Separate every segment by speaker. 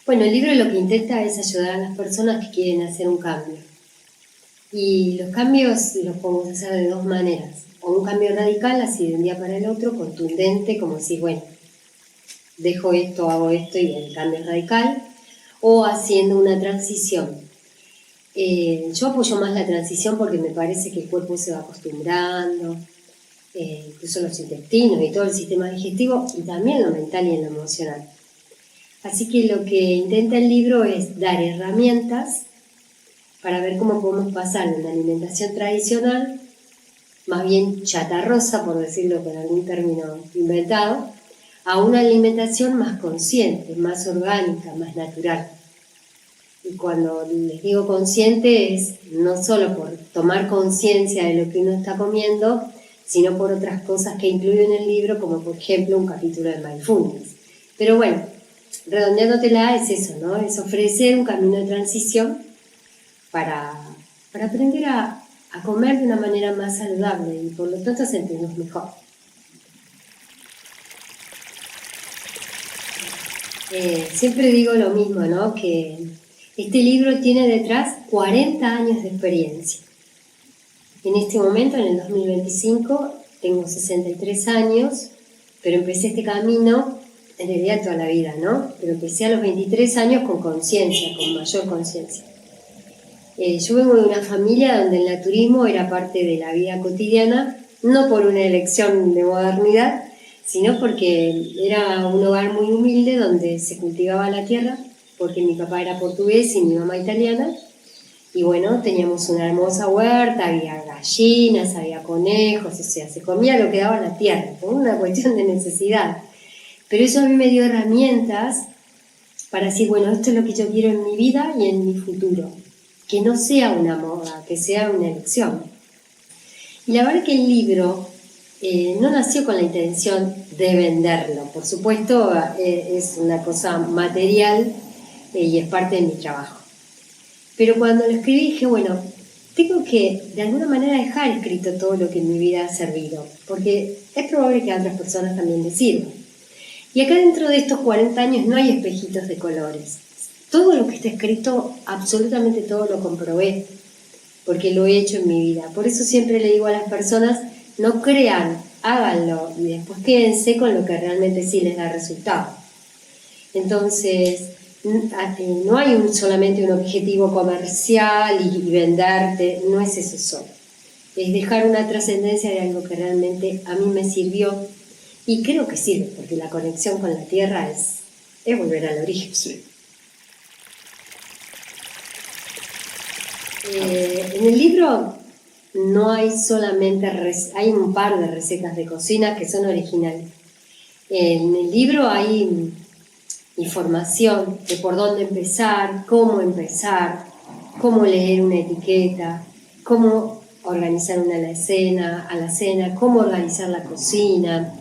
Speaker 1: Bueno, el libro lo que intenta es ayudar a las personas que quieren hacer un cambio. Y los cambios los podemos hacer de dos maneras. O un cambio radical, así de un día para el otro, contundente, como decir, bueno, dejo esto, hago esto y el cambio es radical. O haciendo una transición. Yo apoyo más la transición porque me parece que el cuerpo se va acostumbrando, incluso los intestinos y todo el sistema digestivo, y también lo mental y en lo emocional. Así que lo que intenta el libro es dar herramientas para ver cómo podemos pasar de una alimentación tradicional, más bien chatarrosa, por decirlo con algún término inventado, a una alimentación más consciente, más orgánica, más natural. Y cuando les digo consciente es no solo por tomar conciencia de lo que uno está comiendo, sino por otras cosas que incluyo en el libro, como por ejemplo un capítulo de mindfulness. Pero bueno, redondeándotela es eso, ¿no? Es ofrecer un camino de transición para aprender a comer de una manera más saludable y por lo tanto sentirnos mejor. Siempre digo lo mismo, ¿no? Que este libro tiene detrás 40 años de experiencia. En este momento, en el 2025, tengo 63 años, pero empecé este camino en realidad toda la vida, ¿no? Pero empecé a los 23 años con conciencia, con mayor conciencia. Yo vengo de una familia donde el naturismo era parte de la vida cotidiana, no por una elección de modernidad, sino porque era un hogar muy humilde donde se cultivaba la tierra, porque mi papá era portugués y mi mamá italiana, y bueno, teníamos una hermosa huerta, había gallinas, había conejos, o sea, se comía lo que daba la tierra, por una cuestión de necesidad. Pero eso a mí me dio herramientas para decir, bueno, esto es lo que yo quiero en mi vida y en mi futuro. Que no sea una moda, que sea una elección. Y la verdad que el libro no nació con la intención de venderlo. Por supuesto, es una cosa material y es parte de mi trabajo. Pero cuando lo escribí dije, bueno, tengo que de alguna manera dejar escrito todo lo que en mi vida ha servido, porque es probable que a otras personas también les sirva. Y acá dentro de estos 40 años no hay espejitos de colores. Todo lo que está escrito, absolutamente todo lo comprobé, porque lo he hecho en mi vida. Por eso siempre le digo a las personas, no crean, háganlo y después quédense con lo que realmente sí les da resultado. Entonces, no hay solamente un objetivo comercial y venderte, no es eso solo. Es dejar una trascendencia de algo que realmente a mí me sirvió y creo que sirve, porque la conexión con la tierra es volver al origen. Sí. En el libro no hay solamente, hay un par de recetas de cocina que son originales. En el libro hay información de por dónde empezar, cómo leer una etiqueta, cómo organizar una alacena, cómo organizar la cocina.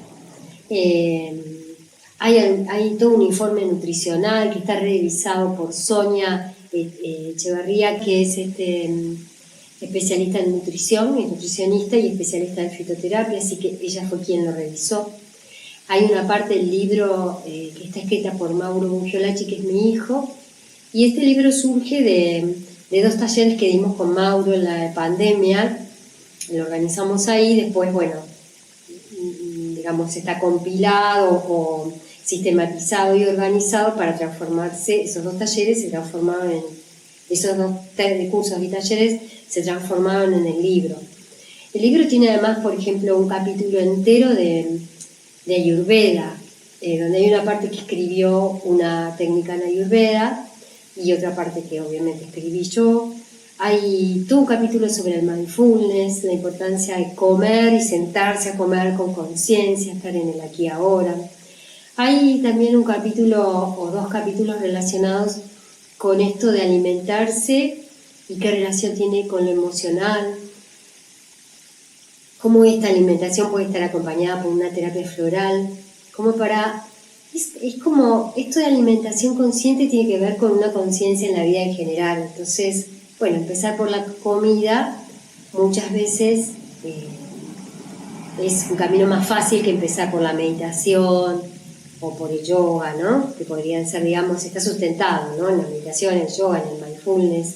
Speaker 1: Hay todo un informe nutricional que está revisado por Sonia Echevarría, que es especialista en nutrición, es nutricionista y especialista en fitoterapia, así que ella fue quien lo revisó. Hay una parte del libro que está escrita por Mauro Bungiolacci, que es mi hijo, y este libro surge de dos talleres que dimos con Mauro en la pandemia, lo organizamos ahí, después, bueno, digamos, está compilado o sistematizado y organizado para transformarse, esos dos talleres se transformaron en, esos dos cursos y talleres se transformaron en el libro. El libro tiene además, por ejemplo, un capítulo entero de Ayurveda, donde hay una parte que escribió una técnica en Ayurveda y otra parte que obviamente escribí yo. Hay todo un capítulo sobre el mindfulness, la importancia de comer y sentarse a comer con conciencia, estar en el aquí y ahora. Hay también un capítulo o dos capítulos relacionados con esto de alimentarse y qué relación tiene con lo emocional, cómo esta alimentación puede estar acompañada por una terapia floral, es como esto de alimentación consciente tiene que ver con una conciencia en la vida en general. Entonces, bueno, empezar por la comida muchas veces es un camino más fácil que empezar por la meditación o por el yoga, ¿no? Que podrían ser, digamos, está sustentado, ¿no? En la meditación, en el yoga, en el mindfulness.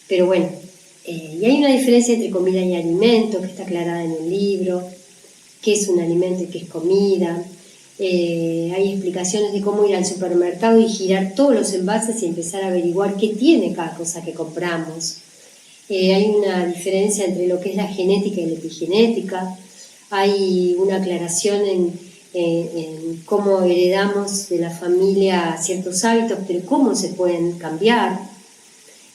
Speaker 1: Pero bueno, y hay una diferencia entre comida y alimento que está aclarada en el libro, qué es un alimento y qué es comida. Hay explicaciones de cómo ir al supermercado y girar todos los envases y empezar a averiguar qué tiene cada cosa que compramos. Hay una diferencia entre lo que es la genética y la epigenética. Hay una aclaración en cómo heredamos de la familia ciertos hábitos, pero cómo se pueden cambiar.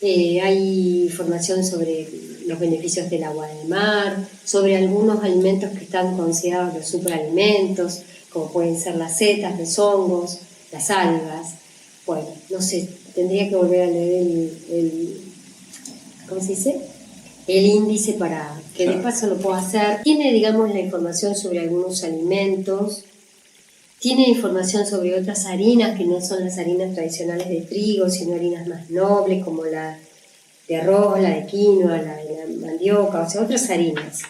Speaker 1: Hay información sobre los beneficios del agua del mar, sobre algunos alimentos que están considerados los superalimentos, como pueden ser las setas, los hongos, las algas. Bueno, no sé, tendría que volver a leer ¿cómo se dice? El índice para que de paso lo pueda hacer. Tiene, digamos, la información sobre algunos alimentos, tiene información sobre otras harinas que no son las harinas tradicionales de trigo, sino harinas más nobles como la de arroz, la de quinoa, la de la mandioca, o sea, otras harinas.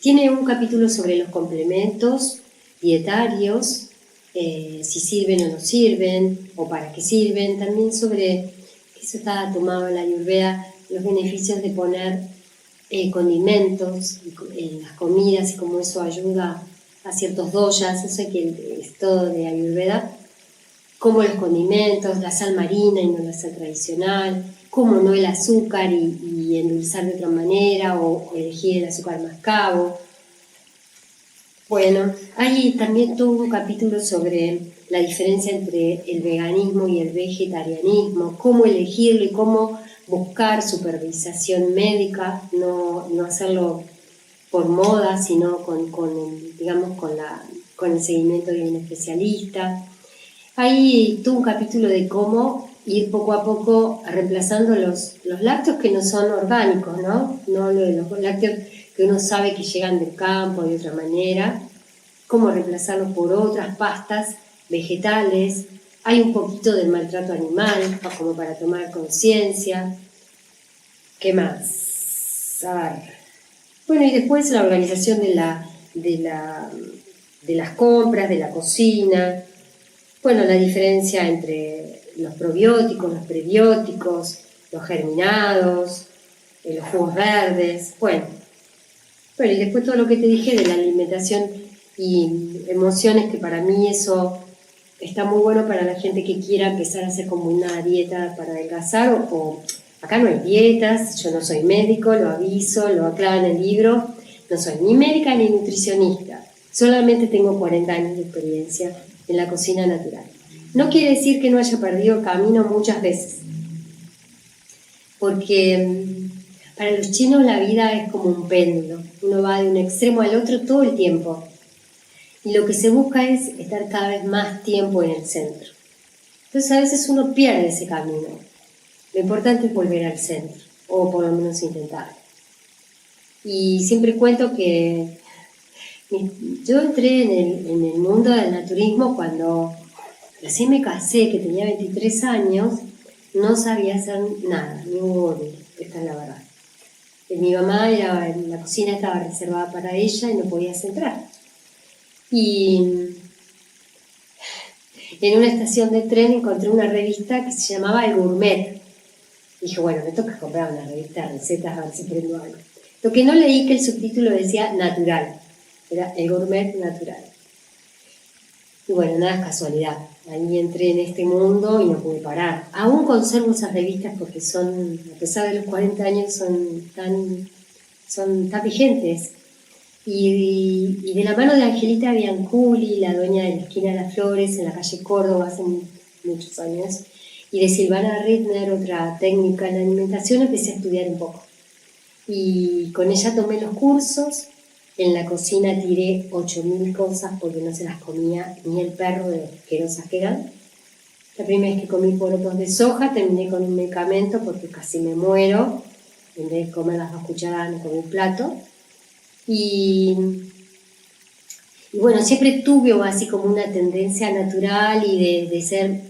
Speaker 1: Tiene un capítulo sobre los complementos dietarios, si sirven o no sirven, o para qué sirven. También sobre, eso está tomado en la Ayurveda, los beneficios de poner condimentos en las comidas y cómo eso ayuda a ciertos doshas. Eso es todo de Ayurveda. Como los condimentos, la sal marina y no la sal tradicional, cómo no el azúcar y endulzar de otra manera, o elegir el azúcar mascabo. Bueno, hay también todo un capítulo sobre la diferencia entre el veganismo y el vegetarianismo, cómo elegirlo y cómo buscar supervisación médica, no hacerlo por moda, sino con el seguimiento de un especialista. Hay todo un capítulo de cómo ir poco a poco reemplazando los lácteos que no son orgánicos, ¿no? No los lácteos que uno sabe que llegan del campo de otra manera, cómo reemplazarlos por otras pastas vegetales. Hay un poquito del maltrato animal, como para tomar conciencia. ¿Qué más? A ver. Bueno, y después la organización de las compras, de la cocina. Bueno, la diferencia entre los probióticos, los prebióticos, los germinados, los jugos verdes. Bueno, y después todo lo que te dije de la alimentación y emociones, que para mí eso está muy bueno para la gente que quiera empezar a hacer como una dieta para adelgazar, o acá no hay dietas, yo no soy médico, lo aviso, lo aclaro en el libro, no soy ni médica ni nutricionista, solamente tengo 40 años de experiencia en la cocina natural. No quiere decir que no haya perdido camino muchas veces, porque para los chinos la vida es como un péndulo, uno va de un extremo al otro todo el tiempo, y lo que se busca es estar cada vez más tiempo en el centro. Entonces a veces uno pierde ese camino. Lo importante es volver al centro, o por lo menos intentarlo. Y siempre cuento que yo entré en el mundo del naturismo cuando recién me casé, que tenía 23 años, no sabía hacer nada, ni un huevo, esta es la verdad. Mi mamá, la cocina estaba reservada para ella y no podías entrar. Y en una estación de tren encontré una revista que se llamaba El Gourmet. Dije, bueno, me toca comprar una revista de recetas a ver si aprendo algo. Lo que no leí, que el subtítulo decía natural, era El Gourmet natural. Y bueno, nada es casualidad. Ahí entré en este mundo y no pude parar. Aún conservo esas revistas porque son, a pesar de los 40 años, son tan vigentes. Y de la mano de Angelita Bianculi, la dueña de la esquina de las Flores, en la calle Córdoba, hace muchos años, y de Silvana Rittner, otra técnica en la alimentación, empecé a estudiar un poco. Y con ella tomé los cursos. En la cocina tiré 8.000 cosas porque no se las comía ni el perro de lo asquerosas que eran. La primera vez que comí porotos de soja terminé con un medicamento porque casi me muero. En vez de comer las 2 cucharadas, me comí un plato. Y bueno, siempre tuve así como una tendencia natural y de ser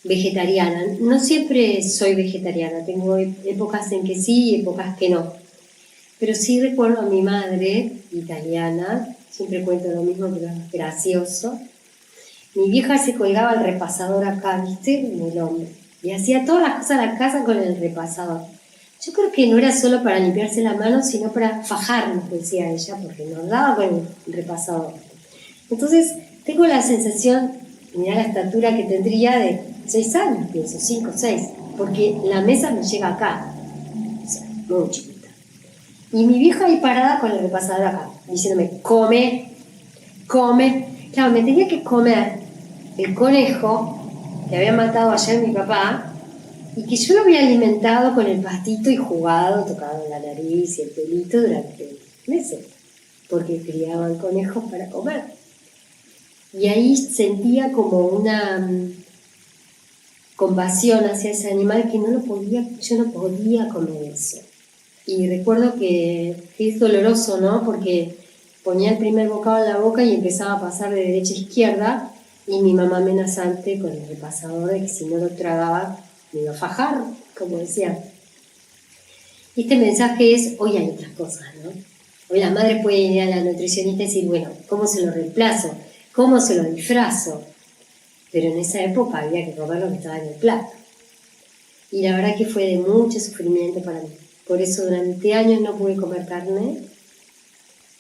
Speaker 1: vegetariana. No siempre soy vegetariana, tengo épocas en que sí y épocas que no. Pero sí recuerdo a mi madre, italiana, siempre cuento lo mismo, pero es gracioso, Mi vieja se colgaba el repasador acá, ¿viste? En el hombro. Y hacía todas las cosas de la casa con el repasador. Yo creo que no era solo para limpiarse la mano, sino para fajarnos, decía ella, porque nos daba con el repasador. Entonces, tengo la sensación, mirá la estatura que tendría de 6 años, pienso, 5, 6, porque la mesa me llega acá, o sea, muy chiquita. Y mi vieja ahí parada con el repasador acá, diciéndome, come, come. Claro, me tenía que comer el conejo que había matado ayer mi papá y que yo lo había alimentado con el pastito y jugado, tocado la nariz y el pelito durante meses, porque criaban conejos para comer. Y ahí sentía como una compasión hacia ese animal que yo no podía comer eso. Y recuerdo que es doloroso, ¿no? Porque ponía el primer bocado en la boca y empezaba a pasar de derecha a izquierda y mi mamá amenazante con el repasador de que si no lo tragaba me iba a fajar, como decía. Y este mensaje es, hoy hay otras cosas, ¿no? Hoy la madre puede ir a la nutricionista y decir, bueno, ¿cómo se lo reemplazo? ¿Cómo se lo disfrazo? Pero en esa época había que comer lo que estaba en el plato. Y la verdad que fue de mucho sufrimiento para mí. Por eso durante años no pude comer carne.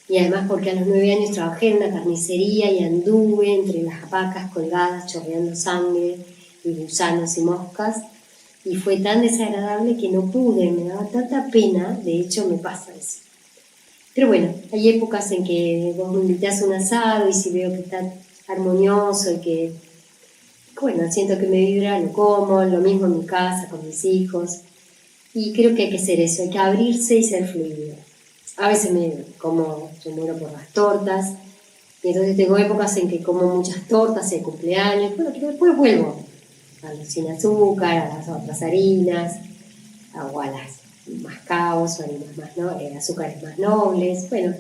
Speaker 1: Y además porque a los 9 años trabajé en una carnicería y anduve entre las vacas colgadas, chorreando sangre y gusanos y moscas. Y fue tan desagradable que no pude, me daba tanta pena, de hecho me pasa eso. Pero bueno, hay épocas en que vos me invitás a un asado y si veo que está armonioso y que, bueno, siento que me vibra, lo como, lo mismo en mi casa, con mis hijos. Y creo que hay que hacer eso, hay que abrirse y ser fluido. A veces yo muero por las tortas, y entonces tengo épocas en que como muchas tortas de cumpleaños, bueno, pero después vuelvo a los sin azúcar, a las otras harinas, o a las más caos, o harinas más azúcares más nobles. Bueno,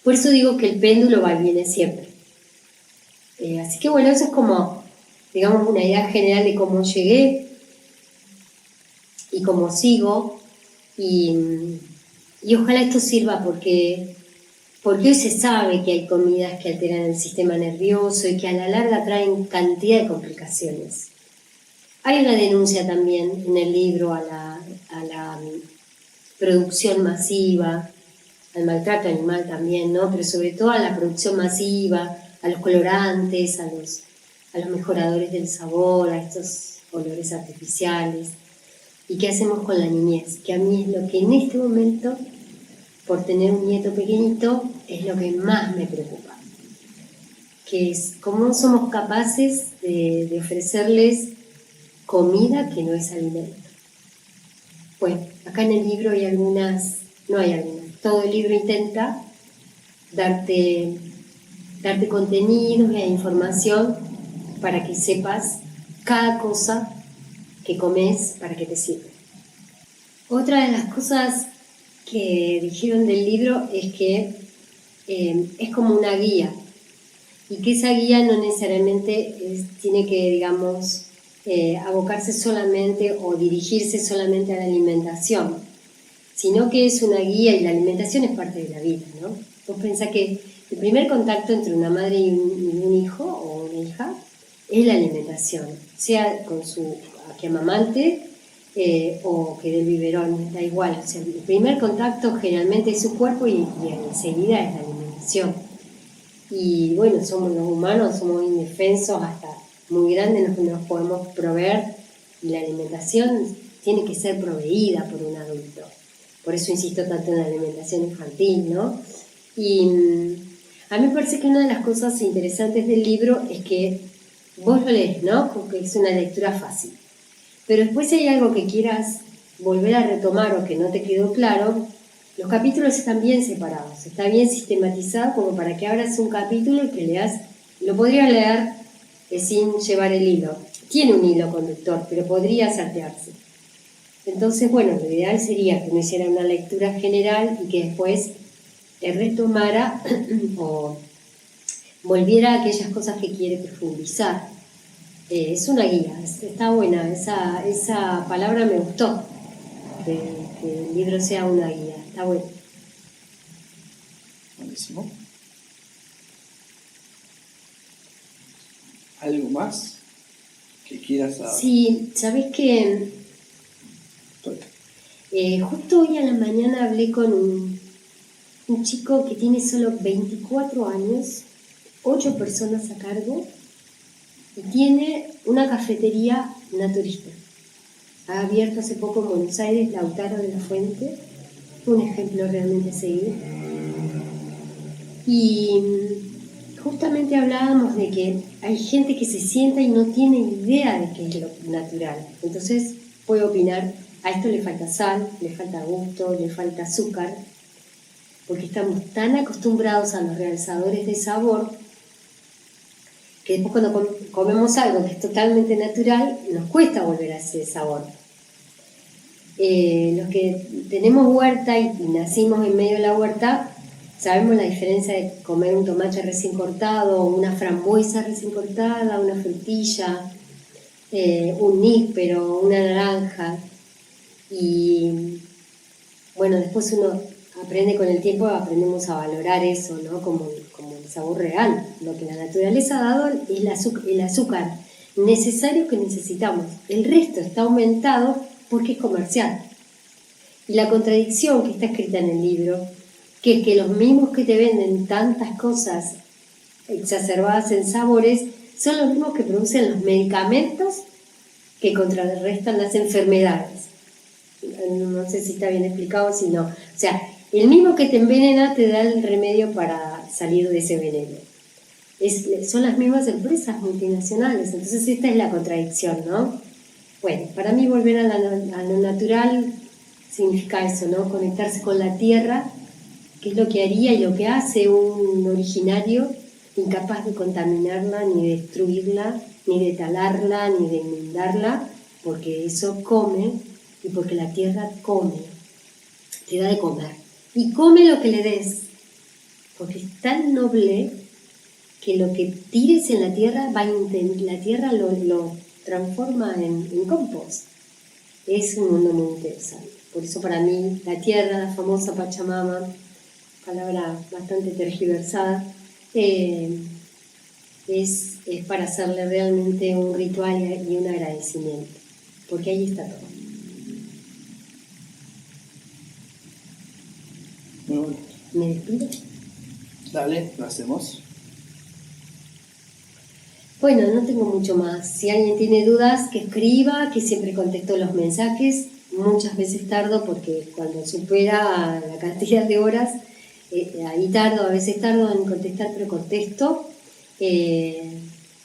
Speaker 1: por eso digo que el péndulo va y viene siempre. Así que bueno, eso es como, digamos, una idea general de cómo llegué y cómo sigo. Y ojalá esto sirva porque hoy se sabe que hay comidas que alteran el sistema nervioso y que a la larga traen cantidad de complicaciones. Hay una denuncia también en el libro a la producción masiva, al maltrato animal también, ¿no? Pero sobre todo a la producción masiva, a los colorantes, a los mejoradores del sabor, a estos olores artificiales. ¿Y qué hacemos con la niñez? Que a mí es lo que en este momento, por tener un nieto pequeñito, es lo que más me preocupa. Que es cómo somos capaces de ofrecerles comida que no es alimento. Bueno, acá en el libro hay todo el libro intenta darte contenidos e información para que sepas cada cosa que comes para que te sirva. Otra de las cosas que dijeron del libro es que es como una guía y que esa guía no necesariamente tiene que, digamos, abocarse solamente o dirigirse solamente a la alimentación, sino que es una guía y la alimentación es parte de la vida, ¿no? Vos pensás que el primer contacto entre una madre y un hijo o una hija es la alimentación, sea con su que amamante o que del biberón, da igual. O sea, el primer contacto generalmente es su cuerpo y enseguida es la alimentación. Y bueno, somos los humanos, somos indefensos hasta muy grandes, no nos podemos proveer y la alimentación tiene que ser proveída por un adulto. Por eso insisto tanto en la alimentación infantil, ¿no? Y a mí me parece que una de las cosas interesantes del libro es que vos lo lees, ¿no? Porque es una lectura fácil. Pero después si hay algo que quieras volver a retomar o que no te quedó claro, los capítulos están bien separados, está bien sistematizado como para que abras un capítulo y que leas, lo podrías leer sin llevar el hilo. Tiene un hilo conductor, pero podría saltearse. Entonces, bueno, lo ideal sería que uno hiciera una lectura general y que después retomara o volviera a aquellas cosas que quiere profundizar. Es una guía, está buena, esa palabra me gustó, que el libro sea una guía, está bueno.
Speaker 2: Buenísimo. ¿Algo más que quieras saber?
Speaker 1: Sí, sabes que justo hoy a la mañana hablé con un chico que tiene solo 24 años, 8 personas a cargo, y tiene una cafetería naturista. Ha abierto hace poco en Buenos Aires, Lautaro de la Fuente, un ejemplo realmente a seguir. Y justamente hablábamos de que hay gente que se sienta y no tiene idea de qué es lo natural. Entonces puede opinar, a esto le falta sal, le falta gusto, le falta azúcar, porque estamos tan acostumbrados a los realzadores de sabor que después cuando comemos algo que es totalmente natural, nos cuesta volver a ese sabor. Los que tenemos huerta y nacimos en medio de la huerta, sabemos la diferencia de comer un tomate recién cortado, una frambuesa recién cortada, una frutilla, un níspero, una naranja. Y bueno, después uno aprende con el tiempo, aprendemos a valorar eso, ¿no? Como el sabor real. Lo que la naturaleza ha dado es el azúcar necesario que necesitamos. El resto está aumentado porque es comercial. Y la contradicción que está escrita en el libro, que es que los mismos que te venden tantas cosas exacerbadas en sabores, son los mismos que producen los medicamentos que contrarrestan las enfermedades. No sé si está bien explicado, si no. O sea, el mismo que te envenena te da el remedio para salir de ese veneno. Son las mismas empresas multinacionales, entonces esta es la contradicción, ¿no? Bueno, para mí volver a lo natural significa eso, ¿no? Conectarse con la tierra, que es lo que haría y lo que hace un originario incapaz de contaminarla, ni de destruirla, ni de talarla, ni de inundarla, porque eso come y porque la tierra come, te da de comer. Y come lo que le des, porque es tan noble que lo que tires en la tierra, la tierra lo transforma en compost. Es un mundo muy interesante. Por eso para mí la tierra, la famosa Pachamama, palabra bastante tergiversada, es para hacerle realmente un ritual y un agradecimiento, porque ahí está todo.
Speaker 2: Muy bueno.
Speaker 1: ¿Me despido?
Speaker 2: Dale, lo hacemos.
Speaker 1: Bueno, no tengo mucho más. Si alguien tiene dudas, que escriba, que siempre contesto los mensajes. Muchas veces tardo porque cuando supera la cantidad de horas, ahí tardo, a veces tardo en contestar, pero contesto.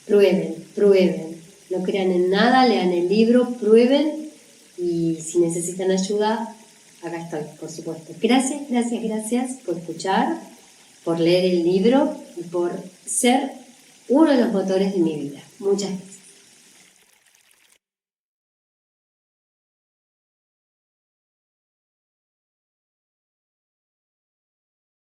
Speaker 1: Prueben. No crean en nada, lean el libro, prueben y si necesitan ayuda, acá estoy, por supuesto. Gracias por escuchar, por leer el libro y por ser uno de los motores de mi vida. Muchas gracias.